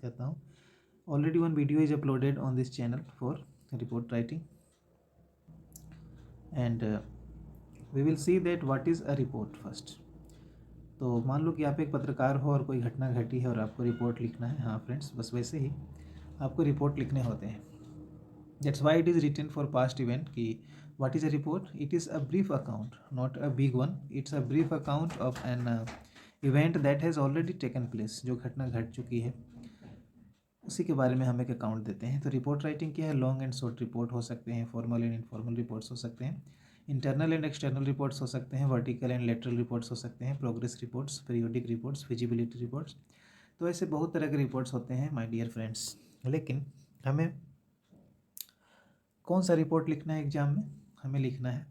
करता हूँ. Already one video is uploaded on this channel for report writing, and we will see that what is a report first. तो मान लो कि आप एक पत्रकार हो और कोई घटना घटी है और आपको रिपोर्ट लिखना है. हाँ फ्रेंड्स, बस वैसे ही आपको रिपोर्ट लिखने होते हैं. That's why it is written for past event कि what is a report. It is a brief account, not a big one. It's a brief account of an event that has already taken place. जो घटना घट चुकी है उसी के बारे में हम एक अकाउंट देते हैं. तो रिपोर्ट राइटिंग क्या है? लॉन्ग एंड शॉर्ट रिपोर्ट हो सकते हैं, फॉर्मल एंड इनफॉर्मल रिपोर्ट्स हो सकते हैं, इंटरनल एंड एक्सटर्नल रिपोर्ट्स हो सकते हैं, वर्टिकल एंड लेटरल रिपोर्ट्स हो सकते हैं, progress reports, periodic reports, feasibility reports. तो ऐसे बहुत तरह के रिपोर्ट्स होते हैं माय डियर फ्रेंड्स. लेकिन हमें कौन सा रिपोर्ट लिखना है एग्जाम में? हमें लिखना है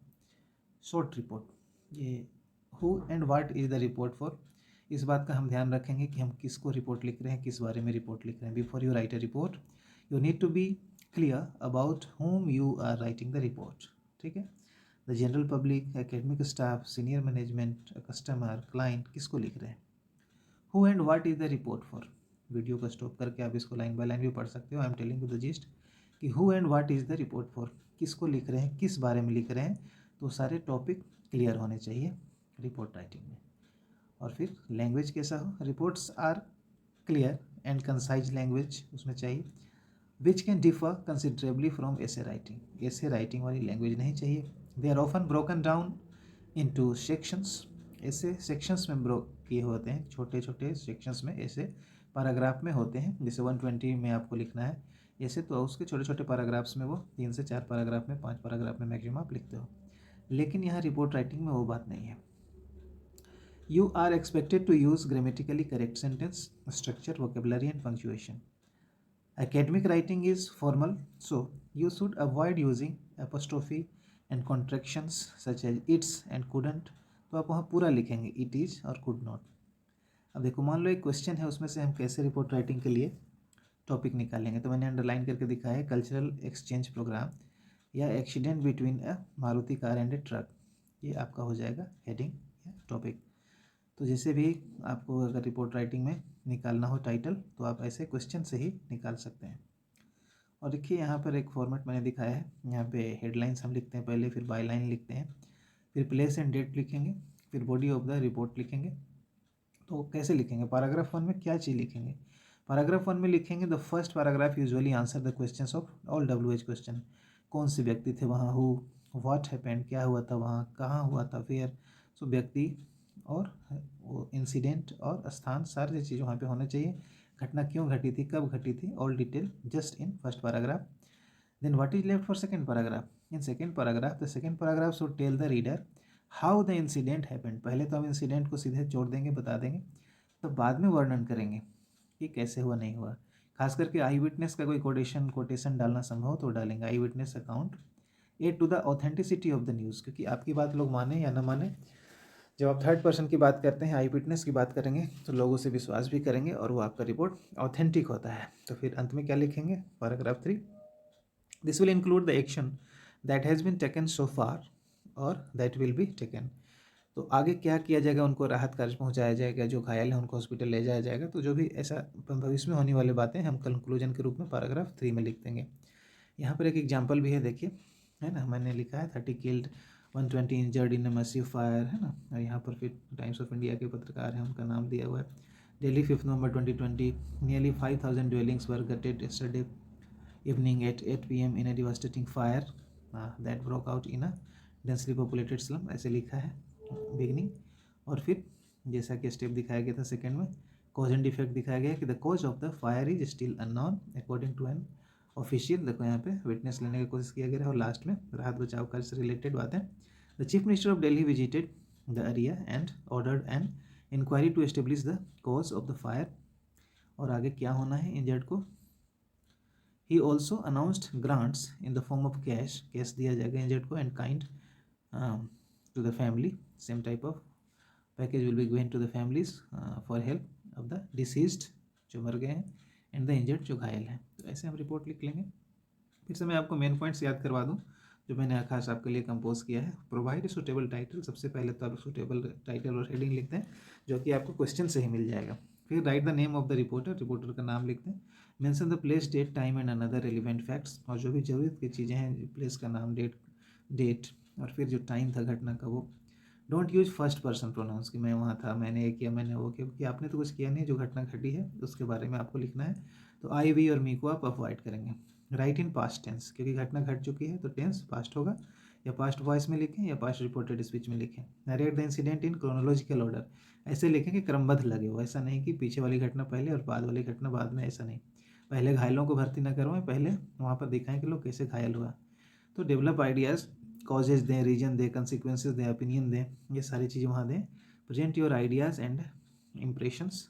शॉर्ट रिपोर्ट. ये who and what is the report for, इस बात का हम ध्यान रखेंगे कि हम किसको रिपोर्ट लिख रहे हैं, किस बारे में रिपोर्ट लिख रहे हैं. Before you write a report you need to be clear about whom you are writing the report. ठीक है, the general public, academic staff, senior management, customer, client, किसको लिख रहे हैं. Who and what is the report for. Video को stop करके आप इसको लाइन बाय लाइन भी पढ़ सकते हो. I am telling you the gist कि who and what is the report for, किसको लिख रहे हैं, किस बारे में लिख रहे हैं. तो सारे टॉपिक क्लियर होने चाहिए रिपोर्ट राइटिंग में. और फिर लैंग्वेज कैसा हो. Reports are clear and concise language उसमें चाहिए, which can differ considerably from essay writing. Essay writing वाली लैंग्वेज नहीं चाहिए. They are often broken down into sections. ऐसे सेक्शंस में ब्रोक किए होते हैं, छोटे छोटे सेक्शंस में, ऐसे पैराग्राफ में होते हैं. जैसे 120 में आपको लिखना है ऐसे, तो उसके छोटे छोटे पैराग्राफ्स में वो 3 से 4 पैराग्राफ में, 5 पैराग्राफ में मैक्सिमम आप लिखते हो. लेकिन यहाँ रिपोर्ट राइटिंग में वो बात नहीं है. You are expected to use grammatically correct sentence, structure, vocabulary and punctuation. Academic writing is formal, so you should avoid using apostrophe and contractions such as its and couldn't. तो आप वहाँ पूरा लिखेंगे it is और could not. अब देखो, मान लो एक क्वेश्चन है, उसमें से हम कैसे रिपोर्ट राइटिंग के लिए टॉपिक निकालेंगे. तो मैंने अंडरलाइन करके दिखाया है कल्चरल एक्सचेंज प्रोग्राम या accident between a Maruti car and A truck. ये आपका हो जाएगा हेडिंग या टॉपिक. तो जैसे भी आपको अगर रिपोर्ट राइटिंग में निकालना हो टाइटल, तो आप ऐसे क्वेश्चन से ही निकाल सकते हैं. और देखिए यहाँ पर एक फॉर्मेट मैंने दिखाया है. यहाँ पे हेडलाइंस हम लिखते हैं पहले, फिर बाय लाइन लिखते हैं, फिर प्लेस एंड डेट लिखेंगे, फिर बॉडी ऑफ द रिपोर्ट लिखेंगे. तो कैसे लिखेंगे? पैराग्राफ 1 में क्या चीज़ लिखेंगे? पैराग्राफ 1 में लिखेंगे the first paragraph usually answer the questions of all WH question. कौन से व्यक्ति थे वहाँ, हु, व्हाट हैपेंड, क्या हुआ था वहाँ, कहाँ हुआ था, वेयर. सो व्यक्ति और वो इंसिडेंट और स्थान, सारी चीज़ वहाँ पे होना चाहिए. घटना क्यों घटी थी, कब घटी थी, all detail just in first paragraph. Then what is left for second paragraph. In second paragraph the second paragraph should tell the reader how the incident happened. पहले तो हम इंसिडेंट को सीधे छोड़ देंगे, बता देंगे, तो बाद में वर्णन करेंगे कि कैसे हुआ, नहीं हुआ. खास करके आई विटनेस का कोई कोटेशन डालना संभव तो डालेंगे. Eyewitness account add to the authenticity of the news. क्योंकि आपकी बात लोग माने या ना माने, जब आप थर्ड पर्सन की बात करते हैं, आई विटनेस की बात करेंगे, तो लोगों से विश्वास भी करेंगे और वो आपका रिपोर्ट ऑथेंटिक होता है. तो फिर अंत में क्या लिखेंगे? Paragraph 3, this will include the action that has been taken so far और दैट विल बी टेकन. तो आगे क्या किया जाएगा? उनको राहत कार्य पहुंचाया जाएगा, जो घायल है उनको हॉस्पिटल ले जाया जाएगा. तो जो भी ऐसा भविष्य में होने वाली बातें हम कंक्लूजन के रूप में पैराग्राफ 3 में लिख देंगे. यहाँ पर एक एग्जाम्पल भी है, देखिए, है ना. मैंने लिखा है 30 killed 120 injured in a massive fire, है ना. और यहाँ पर फिर टाइम्स ऑफ इंडिया के पत्रकार हैं, उनका नाम दिया हुआ है. दिल्ली 5 नवंबर 2020, nearly 5000 dwellings were gutted yesterday evening at 8 PM in a devastating fire that broke out in a densely populated slum. ऐसे लिखा है बिगनिंग. और फिर जैसा कि स्टेप दिखाया गया था सेकेंड में, कॉज एंड डिफेक्ट दिखाया गया कि the cause of the fire is still unknown according to an official. देखो यहाँ पे विटनेस लेने की कोशिश किया गया है. और लास्ट में राहत बचाव कार्य से रिलेटेड बातें. The chief minister of Delhi visited the area and ordered an inquiry to establish the cause of the fire. और आगे क्या होना है इंजर्ड को. He also announced grants in the form of cash. Cash दिया जाएगा इंजर्ड को, and kind to the family. Same type of package will be given to the families for help of the deceased, जो मर गए हैं, and the injured, जो घायल हैं. तो ऐसे हम रिपोर्ट लिख लेंगे. फिर से मैं आपको मेन पॉइंट्स याद करवा दूं जो मैंने खास आपके लिए कंपोज किया है. Provide suitable title. सबसे पहले तो आप सूटेबल टाइटल और हेडिंग लिखते हैं, जो कि आपको क्वेश्चन से ही मिल जाएगा. फिर write the name of the reporter, reporter का नाम लिखते हैं। Mention the place, date, time and another relevant facts, और जो भी ज़रूरत की चीज़ें हैं, प्लेस का नाम, डेट और फिर जो टाइम था घटना का वो। Don't use first person pronouns कि मैं वहाँ था, मैंने ये किया, मैंने वो किया, क्योंकि आपने तो कुछ किया नहीं, जो घटना घटी है उसके बारे में आपको लिखना है। तो आई, वी और मी को आप अवॉइड करेंगे। राइट इन पास्ट टेंस, क्योंकि घटना घट चुकी है तो टेंस पास्ट होगा, या पास्ट वॉइस में लिखें या पास्ट रिपोर्टेड स्पीच में लिखें। Narrate the incident in chronological order, ऐसे लिखें कि क्रमबद्ध लगे हो, ऐसा नहीं कि पीछे वाली घटना पहले और बाद वाली घटना बाद में, ऐसा नहीं। पहले घायलों को भर्ती न करवाएं, पहले वहाँ पर दिखाएं कि लोग कैसे घायल हुआ। तो डेवलप आइडियाज़, कॉजेज दें, रीजन दें, कंसिक्वेंसेज दें, ओपिनियन दें, ये सारी चीज़ें वहाँ दें। Present your ideas and impressions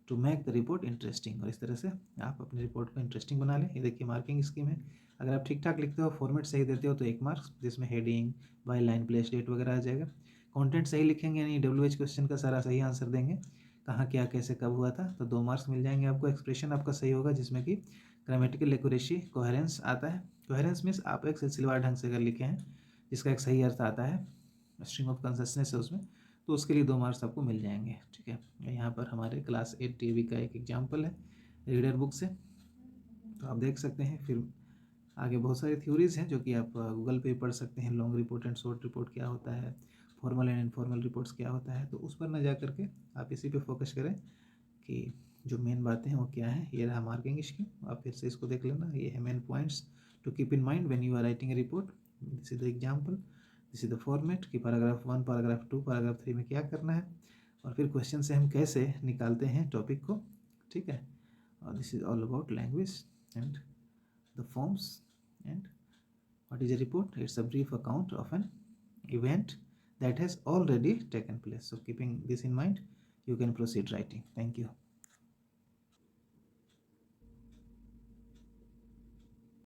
to make the report interesting, और इस तरह से आप अपनी रिपोर्ट को इंटरेस्टिंग बना लें। ये देखिए मार्किंग स्कीम है, अगर आप ठीक ठाक लिखते हो, फॉर्मेट सही देते हो तो 1 मार्क्स, जिसमें heading, byline, place, date वगैरह आ जाएगा। कंटेंट सही लिखेंगे यानी WH क्वेश्चन का सारा सही आंसर देंगे, कहाँ क्या कैसे कब हुआ था, तो 2 मार्क्स मिल जाएंगे आपको। एक्सप्रेशन आपका सही होगा जिसमें कि ग्रामेटिकल एक्यूरेसी, कोहेरेंस आता है। कोहेरेंस मीन्स आप एक सिलसिलेवार ढंग से अगर लिखे हैं जिसका एक सही अर्थ आता है, स्ट्रीम ऑफ कंसिस्टेंस है उसमें, तो उसके लिए 2 मार्क्स आपको मिल जाएंगे। ठीक है, यहाँ पर हमारे क्लास 8 टीवी का एक एग्जाम्पल है रीडर बुक से, तो आप देख सकते हैं। फिर आगे बहुत सारी थ्योरीज हैं जो कि आप गूगल पे पढ़ सकते हैं। Long report and short report क्या होता है, फॉर्मल एंड इनफॉर्मल रिपोर्ट्स क्या होता है, तो उस पर ना जा करके आप इसी पे फोकस करें कि जो मेन बातें हैं वो क्या है। ये रहा मार्किंग स्कीम, आप फिर से इसको देख लेना। ये है main points to keep in mind when you are writing a report. This is the example, this is the format कि पैराग्राफ 1, पैराग्राफ 2, पैराग्राफ 3 में क्या करना है, और फिर क्वेश्चन से हम कैसे निकालते हैं टॉपिक को। ठीक है, और this is all about language and the forms. And what is a report? It's a brief account of an event that has already taken place. So keeping this in mind, you can proceed writing. Thank you.